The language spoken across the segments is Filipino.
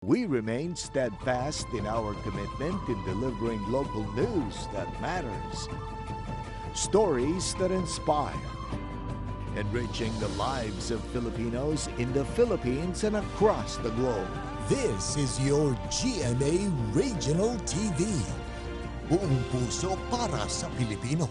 we remain steadfast in our commitment in delivering local news that matters. Stories that inspire. Enriching the lives of Filipinos in the Philippines and across the globe. This is your GMA Regional TV. Buong puso para sa Pilipino.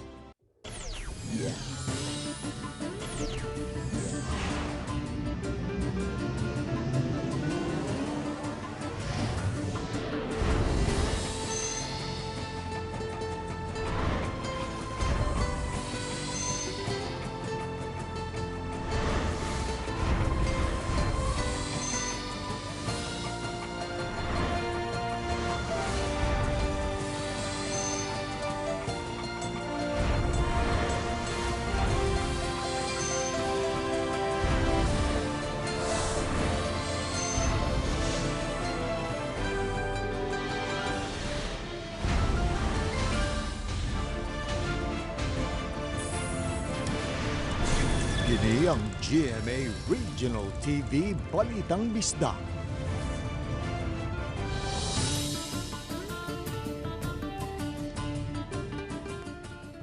Kini ang GMA Regional TV Balitang Bisdak.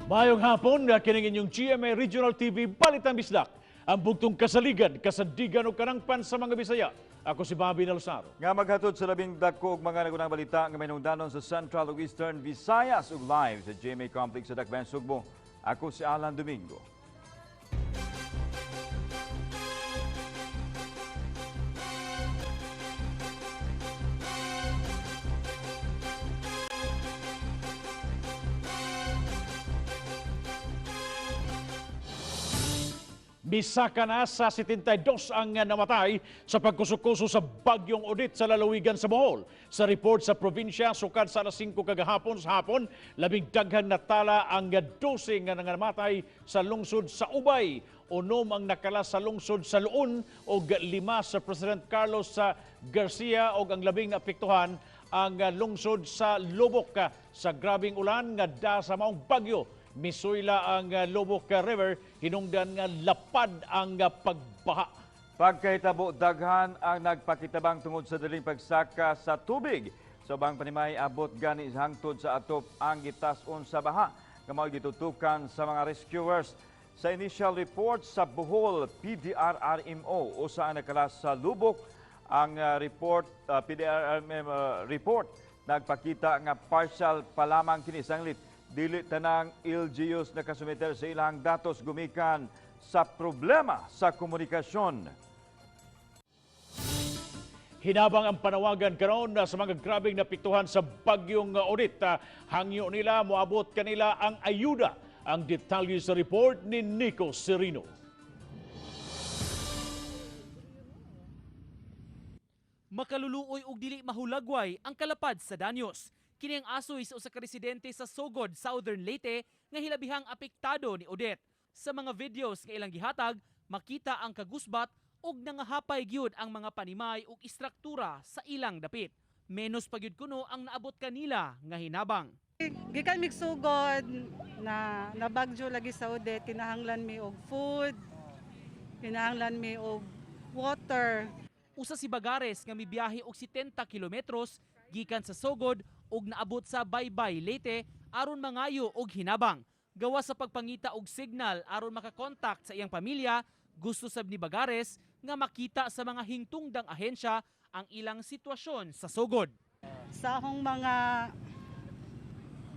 Mayong hapon na kining inyong GMA Regional TV Balitang Bisdak. Ang bugtong kasaligan, kasadigan o kanangpan sa mga Bisaya. Ako si Bobby Nalsaro. Nga maghatod sa labing dagku'ng mga nagunang balita nga mainungdanon sa Central ug Eastern Visayas ug live sa GMA Complex sa Dakbayan, Sugbo. Ako si Alan Domingo. Misaka na sa 72 ang namatay sa pagkusukuso sa bagyong Odette sa lalawigan sa Bohol. Sa report sa probinsya, sukad sa alas 5 kagahapon sa hapon, labing daghang natala ang 12 nga namatay sa lungsod sa Ubay. Unom ang nakala sa lungsod sa Luon o 5 sa President Carlos sa Garcia o ang labing naapektuhan ang lungsod sa Lubok sa grabing ulan nga da sa maong bagyo. Misuyla ang Lubok River, hinungdan nga lapad ang pagbaha. Pagkahitabo daghan ang nagpakitabang tungod sa daling pagsaka sa tubig. Sa bang panimay abot gani hangtod sa atop ang gitason sa baha nga mao gitutukan sa mga rescuers. Sa initial report sa Bohol PDRRMO usa ang nakalas sa Lubok ang PDRRMO report nagpakita nga partial pa lamang kini sanglit. Dili tanang LGUs na kasumiter sa ilang datos gumikan sa problema sa komunikasyon. Hinabang ang panawagan karon sa mga grabing napiktuhan sa bagyong Odette. Hangyo nila moabot kanila ang ayuda. Ang detalye sa report ni Nico Serino. Makaluluoy og dili mahulagway ang kalapad sa danyos. Kini ang asoy sa usa ka residente sa Sogod, Southern Leyte nga hilabihang apektado ni Odette. Sa mga videos nga ilang gihatag, makita ang kagusbat ug nangahapay gyud ang mga panimay ug istruktura sa ilang dapit. Menos pa gyud kuno ang naabot kanila nga hinabang. Gikan mig sugod na nabagyo lagi sa Odette, kinahanglan mi og food, kinahanglan mi og water. Usa si Bagares nga mibiyahe og 70 kilometros gikan sa Sogod ug naabot sa Baybay, Leyte aron mangayo og hinabang. Gawa sa pagpangita og signal aron makakontak sa iyang pamilya, gusto sab ni Bagares nga makita sa mga hingtungdang ahensya ang ilang sitwasyon sa Sogod. Sa akong mga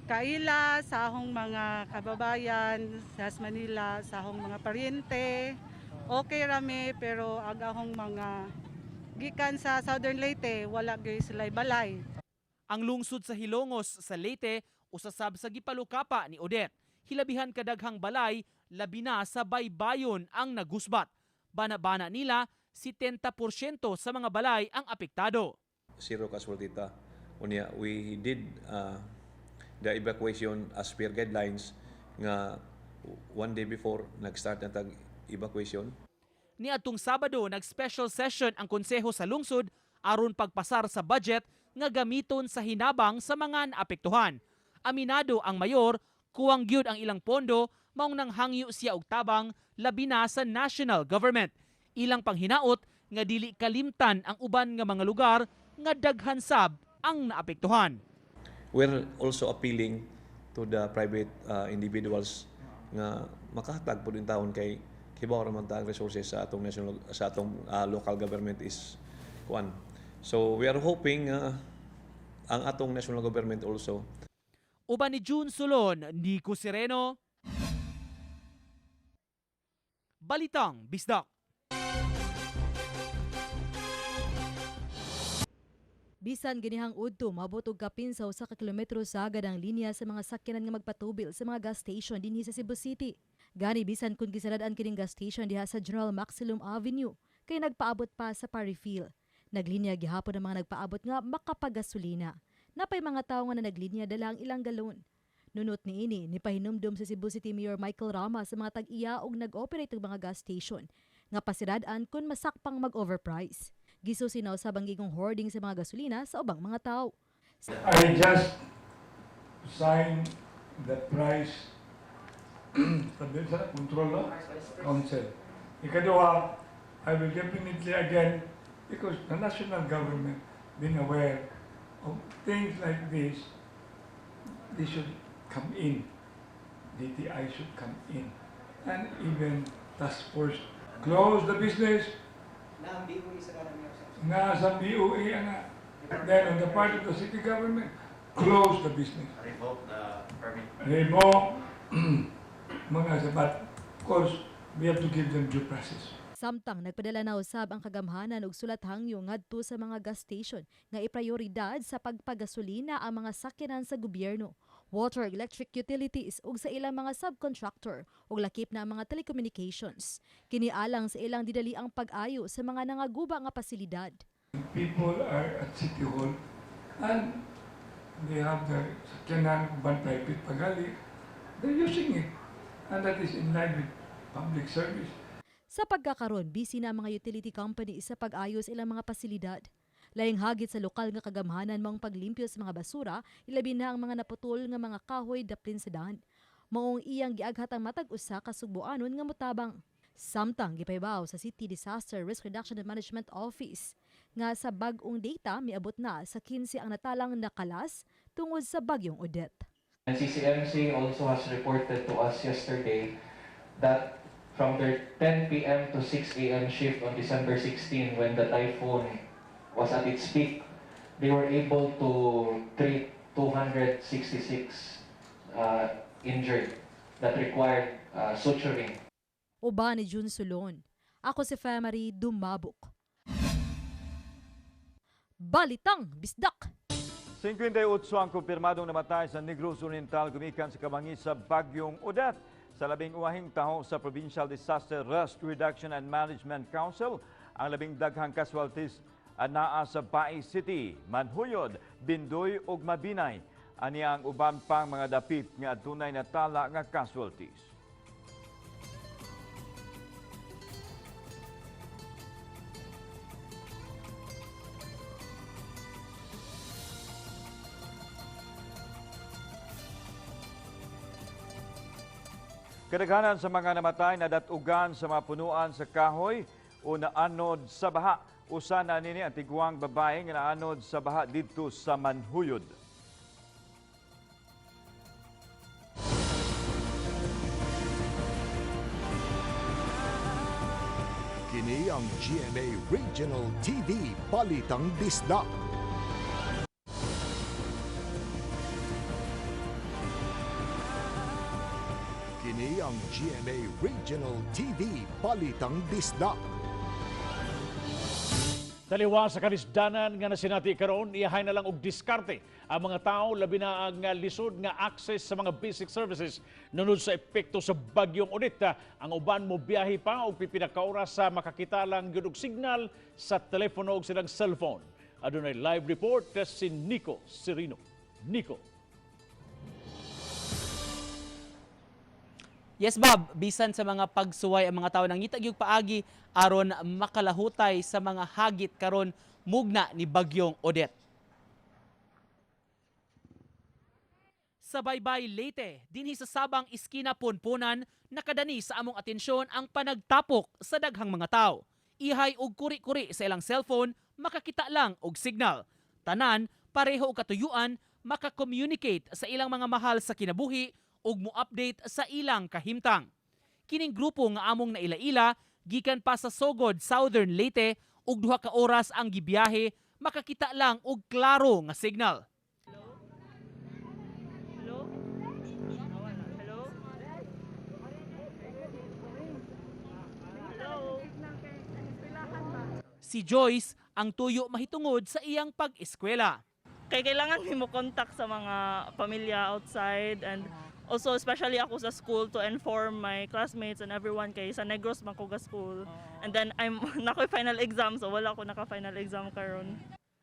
kaila, sa akong mga kababayan sa Manila, sa akong mga paryente, okay rami, pero ang akong mga gikan sa Southern Leyte, wala gyud sila balay. Ang lungsod sa Hilongos sa Leyte usasab sa gipalukapa ni Odette. Hilabihan kadaghang balay, labi na sa baybayon ang nagusbat. Bana-bana nila, 70% sa mga balay ang apektado. Zero casualty ta. Unya, we did the evacuation as per guidelines nga one day before nag-start na tag evacuation. Niadtong Sabado, nag-special session ang konseho sa lungsod aron pagpasar sa budget nga gamiton sa hinabang sa mga naapektuhan. Aminado ang mayor, kuwang gyud ang ilang pondo, maong nang hangyo siya og tabang labi na sa national government. Ilang panghinaot nga dili kalimtan ang uban nga mga lugar nga daghan sab ang naapektuhan. We're also appealing to the private individuals nga makahatag po din taon kay kibaw ra man ta resources sa atong national sa atong local government is kuan. So we are hoping ang atong national government also. Uban ni June Sulon, Nico Sereno, Balitang Bisdak. Bisan ganihang udto mabot og kapinsaw sa kilometro sa agad ang linya sa mga sakyanan nga magpatubil sa mga gas station dinhi sa Cebu City. Gani bisan kun gisaradaan kining gas station diha sa General Maximum Avenue kay nagpaabot pa sa pa-refill. Naglinya gihapon ang mga nagpaabot nga makapagasolina. Napay mga tawo nga naglinya dala ang ilang galon. Nunot niini ni pahinumdum sa Cebu City Mayor Michael Rama sa mga tag-iya og nag-operate og mga gas station nga pasiradaan kun masakpang mag-overprice. Giso sinaw sa banggigong hoarding sa mga gasolina sa ubang mga tao. I just signed the price sa control council. Ikaduha, I will definitely again, because the national government been aware of things like this, they should come in. DTI should come in. And even task force close the business. Nasa BOE ana. Then on the part of the city government, close the business. Revoke the permit. Revoke mga sabat. Of course, we have to give them due process. Samtang nagpadala na usab ang kagamhanan og sulat hangyo ngadto sa mga gas station nga iprioridad sa pagpagasolina ang mga sakyanan sa gobyerno, water, electric utilities ug sa ilang mga subcontractor ug lakip na ang mga telecommunications. Kini alang sa ilang didali ang pag-ayo sa mga nangaguba nga pasilidad. People are at City Hall and they have their sakyanan ban private pagali. They're using it and that is in line with public service. Sa pagkakaron, busy na ang mga utility company sa pag-ayos ilang mga pasilidad. Laing hagit sa lokal nga kagamhanan mong paglimpyo sa mga basura, ilabi na ang mga naputol nga mga kahoy daplin sa daan. Maong iyang giaghatang matag usa ka Sugboanon nga mutabang. Samtang gipaybaw sa City Disaster Risk Reduction and Management Office nga sa bag-ong data miabot na sa 15 ang natalang nakalas tungod sa bagyong Odette. And CCMC also has reported to us yesterday that from their 10 p.m. to 6 a.m. shift on December 16, when the typhoon was at its peak, they were able to treat 266 injured that required suturing. Uba ni June Sulon. Ako si Famary Dumabok. Balitang Bisdak. 58 ang kumpirmadong namatay sa Negros Oriental gumikan sa kabangis sa bagyong Odette. Sa labing uwahing taho sa Provincial Disaster Risk Reduction and Management Council, ang labing daghang casualties naa sa Bai City, Manhuyod, Bindoy ug Mabinay. Ania ang uban pang mga dapit nga adunay natala nga casualties. Kadaghanan sa mga namatay na datugan sa mga punuan sa kahoy o naanod sa baha. Usa na nini ang tiguang babae nga naanod sa baha dito sa Manhuyod. Kini ang GMA Regional TV Balitang Bisdak. Kini ang GMA Regional TV Balitang Bisdak. Taliwa sa kanisdanan nga nasinati karon, iyahay na lang og diskarte ang mga tao labi na ang lisod nga access sa mga basic services nunod sa epekto sa bagyong Odette. Ang uban mo biyahe pa og pipila ka oras sa makakita lang gyud og signal sa telepono og silang cellphone. Adunay live report si Nico Sereno. Nico. Yes, Bob, bisan sa mga pagsuway ang mga tao nang ngitag yung paagi aron makalahutay sa mga hagit karon mugna ni bagyong Odette. Sa Baybay, Leyte, dinhi sa Sabang Iskina Punpunan, nakadani sa among atensyon ang panagtapok sa daghang mga tao. Ihay og kuri-kuri sa ilang cellphone, makakita lang og signal. Tanan, pareho og katuyuan, maka-communicate sa ilang mga mahal sa kinabuhi ug mo-update sa ilang kahimtang. Kining grupo nga among naila-ila, gikan pa sa Sogod, Southern Leyte, ug 2 ka oras ang gibiyahe, makakita lang og klaro nga signal. Si Joyce ang tuyo mahitungod sa iyang pag-eskwela. Kailangan mo contact sa mga pamilya outside, and also especially ako sa school to inform my classmates and everyone kay sa Negros man ko ga school. And then I'm nakoy final exam, so wala ko naka-final exam karon.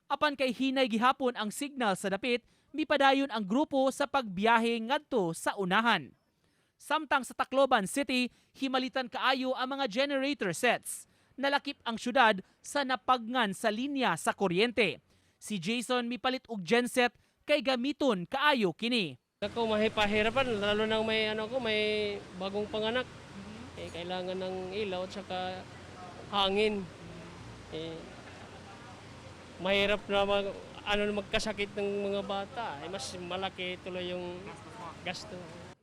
Apan kay hinay gihapon ang signal sa dapit, mipadayon ang grupo sa pagbiyahe ngadto sa unahan. Samtang sa Tacloban City, himalitan kaayo ang mga generator sets. Nalakip ang syudad sa napagngan sa linya sa kuryente. Si Jason mipalit og genset kay gamiton kaayo kini. Ako mahipahirapan, lalo nang may may bagong panganak. Kailangan ng ilaw at saka hangin. Mahirap na magkasakit ng mga bata. Mas malaki tuloy yung gasto.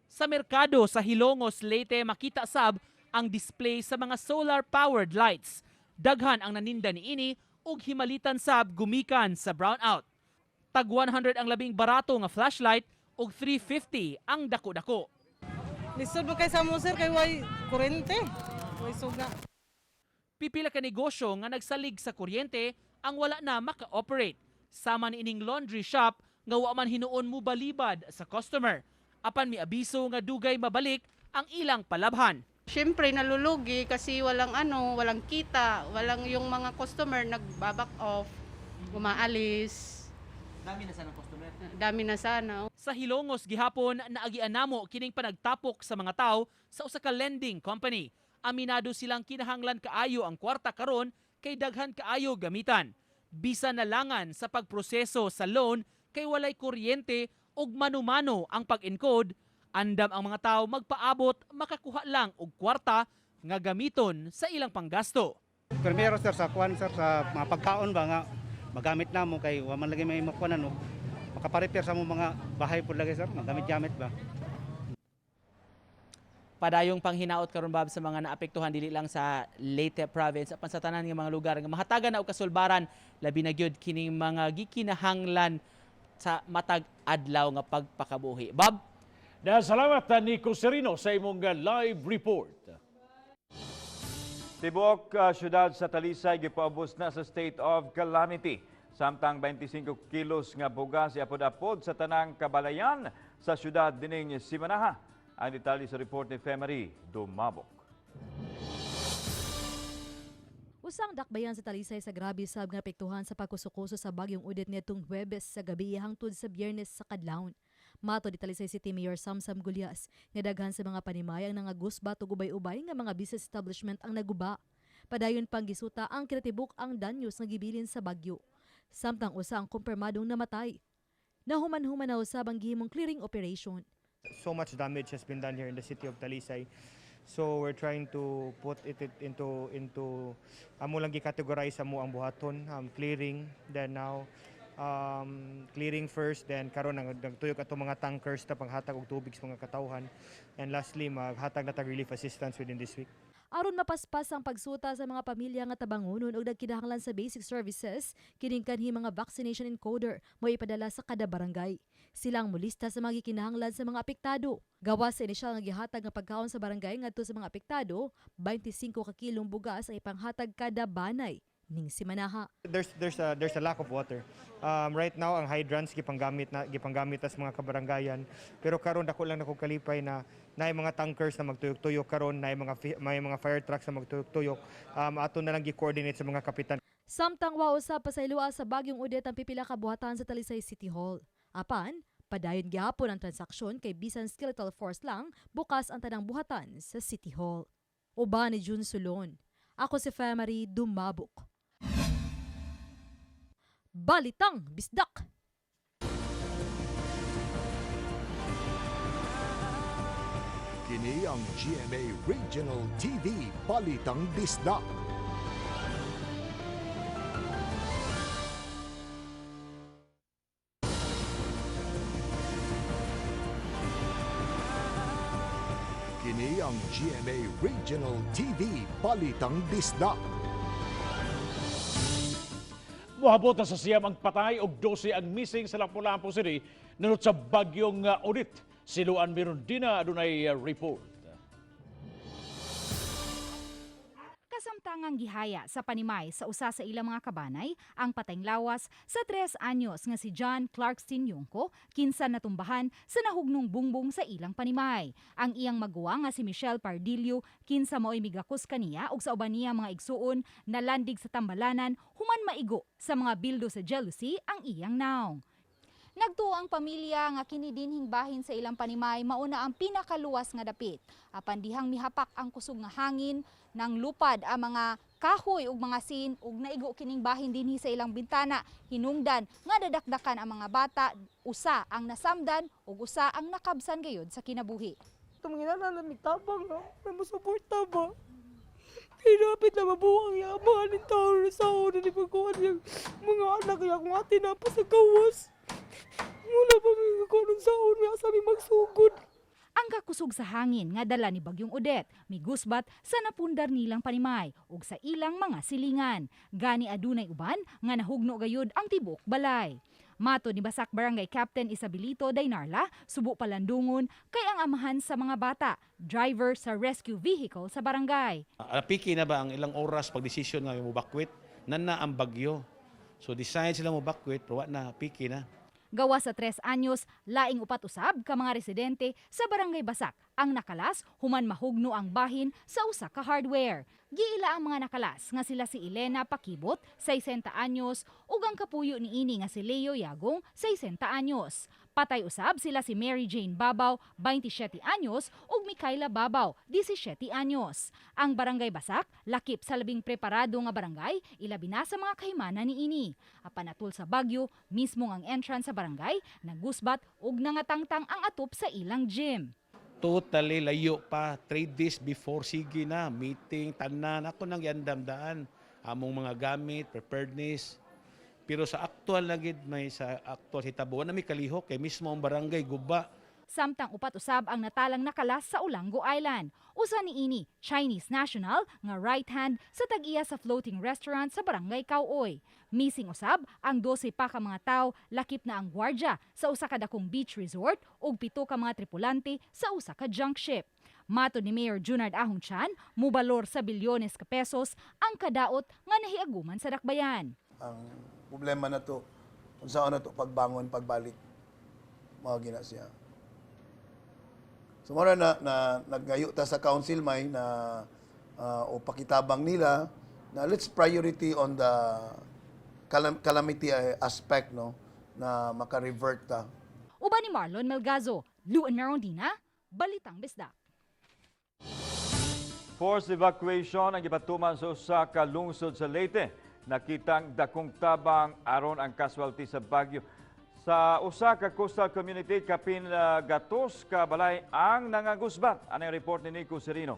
Sa merkado sa Hilongos, Leyte, makita sab ang display sa mga solar-powered lights. Daghan ang naninda niini ug himalitan sab gumikan sa brownout. Tag 100 ang labing barato nga flashlight ug 350 ang dako-dako. Lisod mo kay sa mo sir kay way kurente. Way suga. Pipila ka negosyo nga nagsalig sa kuryente ang wala na maka-operate. Sama niining laundry shop nga wa man hinuon mo balibad sa customer. Apan mi abiso nga dugay mabalik ang ilang palabhan. Siyempre nalulugi kasi walang kita, walang yung mga customer nagbaback off, umaalis. Dami na sana customer. Dami na sana. Sa Hilongos gihapon naagian namo kining panagtapok sa mga tao sa usa ka lending company. Aminado silang kinahanglan kaayo ang kwarta karon kay daghan kaayo gamitan. Bisa nalangan sa pagproseso sa loan kay walay kuryente ug mano-mano ang pag-encode. Andam ang mga tao magpaabot makakuha lang og kwarta nga gamiton sa ilang panggasto. Primero sir sa mga pagkaon ba nga magamit namo kay wa man lagi may makuanan og makaparepair sa mo mga bahay pud lagi sir, magamit-gamit ba. Padayong panghinaot karon bab sa mga naapektuhan dili lang sa Leyte province apan sa tanan nga mga lugar nga mahatagan na og kasulbaran labi na gyud kining mga gikinahanglan sa matag adlaw nga pagpakabuhi. Bob, salamat Nico Serino sa imong live report. Tibuok syudad sa Talisay gipaubos na sa state of calamity. Samtang 25 kilos nga bugas iapod-apod sa tanang kabalayan sa syudad dining Simanaha. Ang detalye sa report ni Femery Dumabok. Usang dakbayan sa Talisay sa grabe sab nga apektuhan sa pagkusukuso sa bagyong Odette nitong Huwebes sa gabi hangtod sa Biyernes sa kadlawon. Mato di Talisay City Mayor Samsam Gulyas nga daghan sa mga panimayang nangagusbat o ubay-ubay nga mga business establishment ang naguba. Padayon pang gisuta ang kinatibuk ang danyos nga gibilin sa bagyo. Samtang usa ang kumpirmadong namatay. Nahuman-human na usab ang gihimong clearing operation. So much damage has been done here in the city of Talisay. So we're trying to put it into amo lang gi-categorize amo ang buhaton, clearing, then now clearing first, then karon nagtuyok ato mga tankers na panghatag og tubig sa mga katawhan, and lastly maghatag na tag relief assistance within this week. Aron mapaspas ang pagsuta sa mga pamilya nga tabangonon ug nagkinahanglan sa basic services, kining kanhi mga vaccination encoder mo ipadala sa kada barangay. Silang mulista sa mga gikinahanglan sa mga apektado. Gawas sa inisyal nga gihatag nga pagkaon sa barangay ngadto sa mga apektado, 25 ka kilong bugas ang ipanghatag kada banay ning Simanaha. There's a lack of water. Right now ang hydrants gipanggamit as mga kabarangayan, pero karon dako lang nako kalipay na mga tankers na magtuyok-tuyok karon, may mga fire trucks na magtuyok-tuyok. Ato na lang gi-coordinate sa mga kapitan. Samtang wa usab pasaylua sa bagyong Odette ang pipila ka buhatan sa Talisay City Hall. Apan padayon gyapon ang transaksyon kay bisan skeletal force lang bukas ang tanang buhatan sa City Hall. Uban ni Jun Sulon. Ako si Femery Dumabok. Balitang Bisdak. Kini ang GMA Regional TV Balitang Bisdak. ang GMA Regional TV Balitang Bisdak. Moabot na sa siyam ang patay og 12 ang missing sa Lapu-Lapu City nanot sa bagyong Odit. Siluan meron din na adunay report. Kasamtangang gihaya sa panimay sa usa sa ilang mga kabanay ang patayng lawas sa 3 anyos nga si John Clarkston Yungko kinsan natumbahan sa nahugnong bungbong sa ilang panimay. Ang iyang maguwang nga si Michelle Pardillo kinsa mao'y migakos kaniya ug sa uban niya mga igsuon nalandig sa tambalanan human maigo sa mga bildo sa jealousy ang iyang naong. Nagtuo ang pamilya nga kini dinhing bahin sa ilang panimay mauna ang pinakaluwas nga dapit. Apan dihang mihapak ang kusog nga hangin nang lupad ang mga kahoy ug mga sin ug naigo kining bahin dinhi sa ilang bintana. Hinungdan nga dadakdakan ang mga bata, usa ang nasamdan ug usa ang nakabsan gayud sa kinabuhi. Tumingina na tabang no, may musuporta ba? Pinapit na mabuang yaman ng tao na sa una ni pagkuhan yung mga anak niya kung atin na pa sa gawas. Mula pa may kakunan sa una asa ni magsugod. Ang kakusog sa hangin nga dala ni Bagyong Odette migusbat sa napundar nilang panimay ug sa ilang mga silingan. Gani adunay uban nga nahugno gayud ang tibok balay. Mato ni Basak Barangay Captain Isabelito Daynarla, subo palandungon kay ang amahan sa mga bata, driver sa rescue vehicle sa barangay. Piki na ba ang ilang oras pagdesisyon nga mubakwit? Nana ang bagyo. So decide sila mubakwit, pero na piki na. Gawa sa 3 anyos, laing upat usab ka mga residente sa Barangay Basak ang nakalas human mahugno ang bahin sa usa ka hardware. Giila ang mga nakalas nga sila si Elena Pakibot, 60 anyos, ug ang kapuyo ni ini nga si Leo Yagong, 60 anyos. Patay usab sila si Mary Jane Babaw, 27 anyos, ug Mikaela Babaw, 17 anyos. Ang Barangay Basak, lakip sa labing preparado nga barangay, ilabi na sa mga kahimana ni ini. Apan atul sa bagyo, mismo ang entrance sa barangay, nagusbat ug nangatangtang ang atop sa ilang gym. Totally layo pa, 3 days before sige na, meeting, tanan, ako nang yandamdaan, among mga gamit, preparedness. Pero sa aktual lagid may sa aktual hitabuan na may kalihok kay mismo ang barangay guba. Samtang upat usab ang natalang nakalas sa Olango Island. Usa ni ini, Chinese national nga right hand sa tag-iya sa floating restaurant sa Barangay Kauoy. Missing usab ang 12 pa ka mga tawo, lakip na ang gwardya sa usa ka dakong beach resort ug 7 ka mga tripulante sa usa ka junk ship. Mato ni Mayor Junard Ahong Chan, mubalor sa bilyones ka pesos ang kadaot nga nahiaguman sa dakbayan. Ang problema na to, kung saan na to pagbangon, pagbalik, mga gina siya. So mara na naggayo ta sa council may na o pakitabang nila na let's priority on the calamity aspect no na maka-revert ta. Uban ni Marlon Melgazo, Luan Merondina, Balitang Bisdak. Forced evacuation ang gipatuman sa usa ka lungsod sa Leyte. Nakitang dakong tabang aron ang casualty sa bagyo. Sa usa ka coastal community kapin gatos ka balay ang nangagusbat. Ano yung report ni Nico Serino?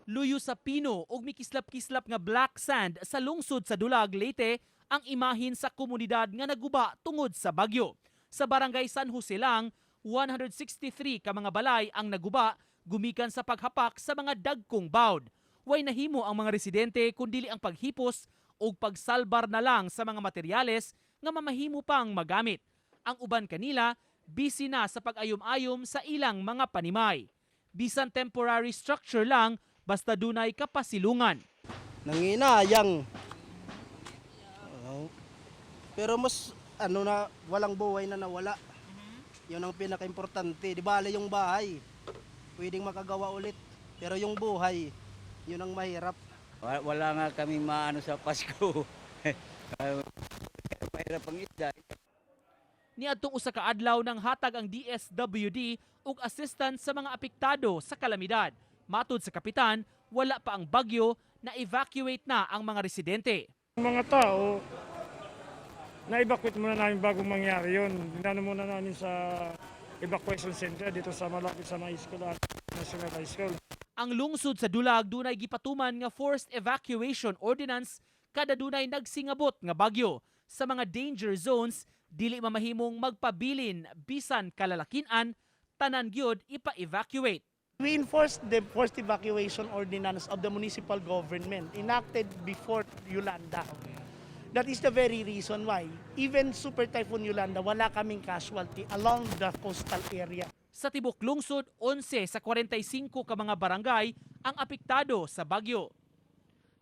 Luyo sa pino ug mikislap-kislap nga black sand sa lungsod sa Dulag, Leyte ang imahin sa komunidad nga naguba tungod sa bagyo. Sa barangay San Jose lang, 163 ka mga balay ang naguba gumikan sa paghapak sa mga dagku'ng bawd. Way nahimo ang mga residente kundili ang paghipos o pagsalbar na lang sa mga materyales nga mamahimo pang magamit. Ang uban kanila, busy na sa pag-ayom-ayom sa ilang mga panimay. Bisan temporary structure lang, basta dunay kapasilungan. Nanginayang. Pero mas walang buhay na nawala. Yun ang pinaka-importante. Di bale yung bahay, pwedeng makagawa ulit. Pero yung buhay, yun ang mahirap. Wala nga kami maano sa Pasko. Mahirap ang isda. Niadtong usa ka adlaw nang hatag ang DSWD ug assistance sa mga apektado sa kalamidad. Matud sa kapitan, wala pa ang bagyo na evacuate na ang mga residente. Mga tao, na-evacuate muna namin bagong mangyari yun. Dinano muna namin sa evacuation center dito sa malapit sa mga school at National High School. Ang lungsod sa Dulag dunay gipatuman nga forced evacuation ordinance kada dunay nagsingabot nga bagyo. Sa mga danger zones, dili mamahimong magpabilin bisan kalalakinan, tanan gyud ipa-evacuate. We enforced the forced evacuation ordinance of the municipal government enacted before Yolanda. That is the very reason why even Super Typhoon Yolanda wala kaming casualty along the coastal area. Sa tibok lungsod, 11 sa 45 ka mga barangay ang apektado sa bagyo.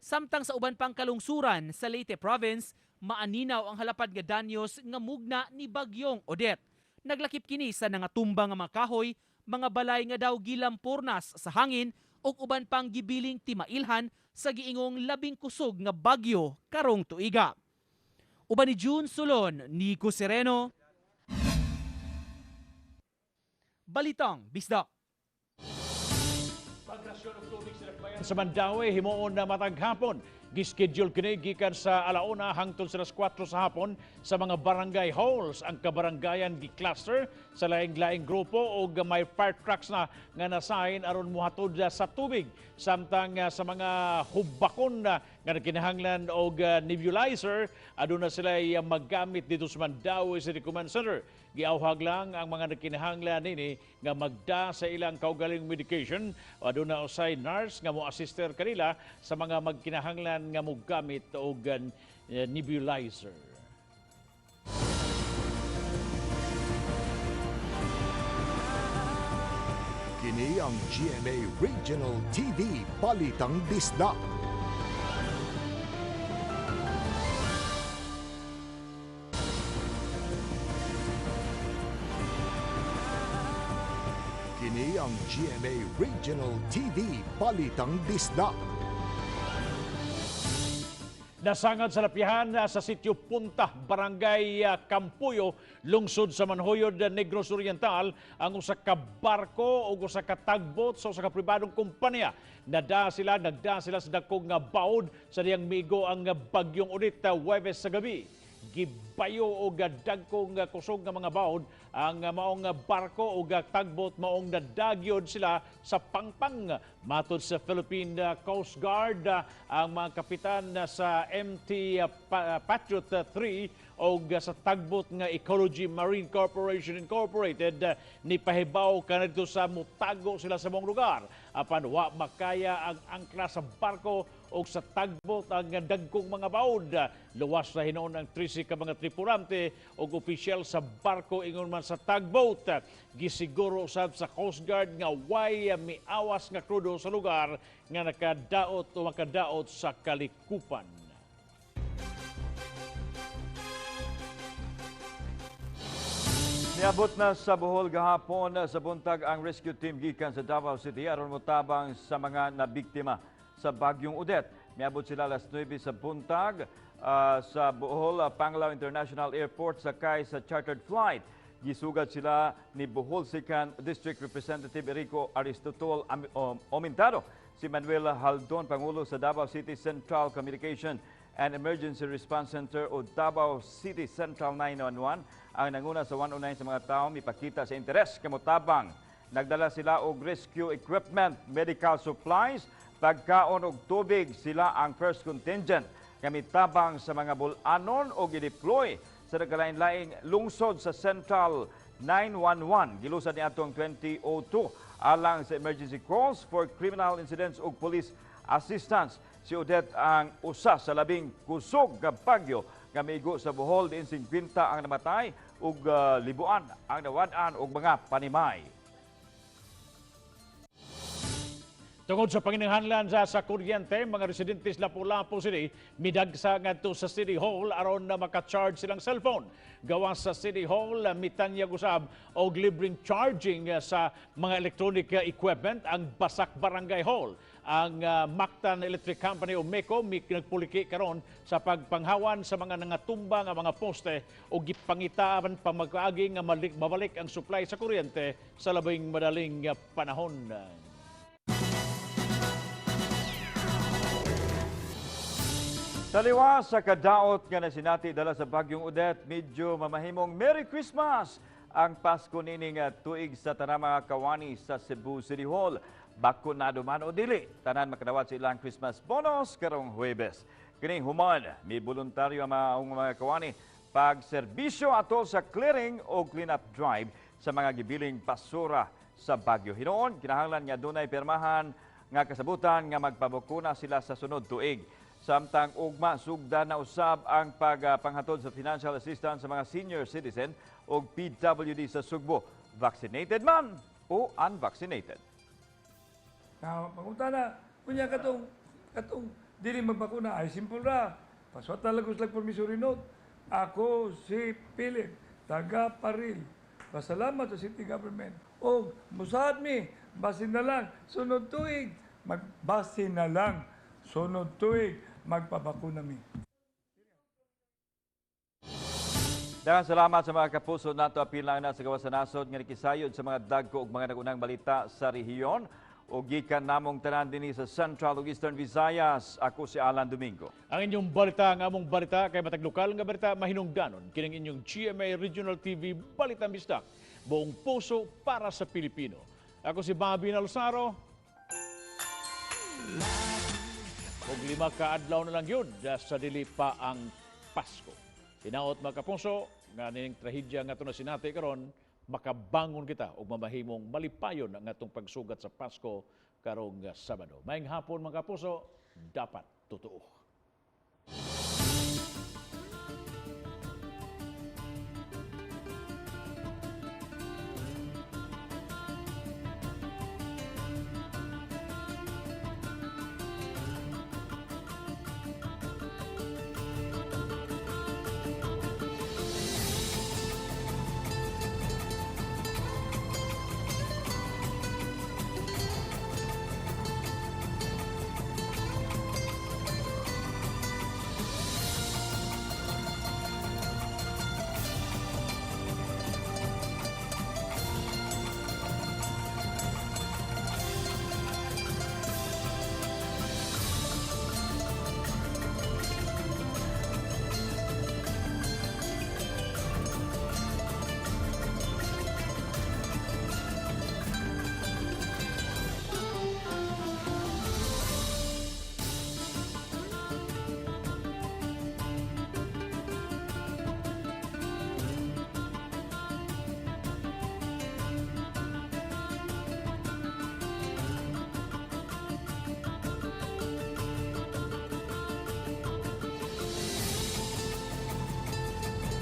Samtang sa uban pang kalungsuran sa Leyte Province, maaninaw ang halapad nga danyos nga mugna ni bagyong Odette. Naglakip kini sa nangatumba nga mga kahoy, mga balay nga daw gilampurnas sa hangin ug uban pang gibiling timailhan sa giingong labing kusog nga bagyo karong tuiga. Uban ni June Solon, Nico Sereno, Balitang Bisdak. Pagkasyon og tubig sa Dakbayan sa Mandaue himuon na matag hapon. Gischedule kini gikan sa 1:00 hangtod sa 4:00 sa hapon sa mga barangay halls. Ang kabarangayan gi-cluster sa laing-laing grupo o may fire trucks na nga nasahin aron muhatod sa tubig. Samtang sa mga hubakon nga kinahanglan og nebulizer, aduna sila maggamit dito sa Mandaue City Command Center. Giawhag lang ang mga nakinahanglan nini nga magda sa ilang kaugaling medication. Aduna usay nurse nga mo assister kanila sa mga magkinahanglan nga mogamit og nebulizer. Kini ang GMA Regional TV Balitang Bisdak. Kini ang GMA Regional TV Balitang Bisdak. Nasangad sa lapihan sa sitio Punta, Barangay Campuyo, lungsod sa Manhoyod, Negros Oriental, ang usa ka barko o usa ka tugboat sa usa ka pribadong kumpanya. Nagda sila sa dakong baod sa diyang migo ang bagyong Odette Huwebes sa gabi. Gibayo o dagkong kusog nga mga baod ang maong barko o tugboat maong nadagyod sila sa Pangpang. Matod sa Philippine Coast Guard, ang mga kapitan sa MT Patriot 3 o sa tugboat nga Ecology Marine Corporation Incorporated ni pahibaw kanadto sa mutago sila sa mong lugar. Apan wa makaya ang angkla sa barko o sa tugboat ang dagkong mga baod. Luwas na hinoon ang 13 ka mga tripulante o opisyal sa barko ingon man sa tugboat. Gisiguro usab sa Coast Guard nga way miawas nga krudo sa lugar nga nakadaot o makadaot sa kalikupan. Niabot na sa Bohol gahapon sa buntag ang rescue team gikan sa Davao City aron motabang sa mga nabiktima sa bagyong Odette. Miabot sila alas 9 sa buntag sa Bohol Panglao International Airport sakay sa chartered flight. Gisugat sila ni Bohol Second District Representative Erico Aristotol Omintado, si Manuel Haldon, Pangulo sa Davao City Central Communication and Emergency Response Center o Davao City Central 911 ang nanguna sa 109 sa mga tao mipakita sa interes kamotabang. Nagdala sila og rescue equipment, medical supplies, pagkaon og tubig. Sila ang first contingent kamitabang sa mga bulanon o gideploy sa nagkalain-laing lungsod sa Central 911. Gilusad ni atong 2002 alang sa emergency calls for criminal incidents ug police assistance. Si Odette ang usa sa labing kusog nga bagyo nga miigo sa Bohol. Diin 50 ang namatay ug libuan ang nawad-an og mga panimay. Tungod sa panginahanglan sa kuryente, mga residentes Lapu-Lapu City midagsa ngadto sa City Hall aron na maka-charge silang cellphone. Gawas sa City Hall, mitanyag usab og libreng charging sa mga electronic equipment ang Basak Barangay Hall. Ang Mactan Electric Company o MECO nagpuliki karon sa pagpanghawan sa mga nangatumba nga mga poste o gipangitaan pa mag-agi nga mabalik ang supply sa kuryente sa labing madaling panahon. Taliwa sa kadaot nga nasinati dala sa bagyong Odette, medyo mamahimong Merry Christmas ang Pasko nining tuig sa tanang mga kawani sa Cebu City Hall. Bakunado man o dili, tanan makadawat sa ilang Christmas bonus karong Huwebes. Kining human, may voluntaryo ang mga kawani pagserbisyo atol sa clearing o cleanup drive sa mga gibiling basura sa Baguio. Hinoon, kinahanglan nga dunay pirmahan nga kasabutan nga magpabakuna sila sa sunod tuig. Samtang ugma sugda na usab ang pagpanghatod sa financial assistance sa mga senior citizen o PWD sa Sugbo, vaccinated man o unvaccinated. Pangutana, kunya katong dili magbakuna ay simple ra. Paswat talagos lang permisory note. Ako si Philip, taga Paril. Pasalamat sa city government. O musad mi, basin na lang sunod tuig. Magbasin na lang sunod tuig magpabakuna mi. Daghang salamat sa mga kapuso nato apil lang na sa gawas sa nasod nga nikisayod sa mga dagko ug mga nagunang balita sa rehiyon. O gikan namong tanan dinhi sa Central ug Eastern Visayas. Ako si Alan Domingo. Ang inyong balita, ang among balita, kay matag lokal nga balita, mahinungdanon. Kining inyong GMA Regional TV, Balitang Bisdak. Buong puso para sa Pilipino. Ako si Bobby Nalsaro. Og 5 ka adlaw na lang yun, sa dili pa ang Pasko. Hinaot mga kapuso, nga ning trahedya nga ito na sinati karon, makabangon kita o mamahimong malipayon ang atong pagsugat sa Pasko karong Sabado. Maayong hapon mga kapuso, dapat totoo.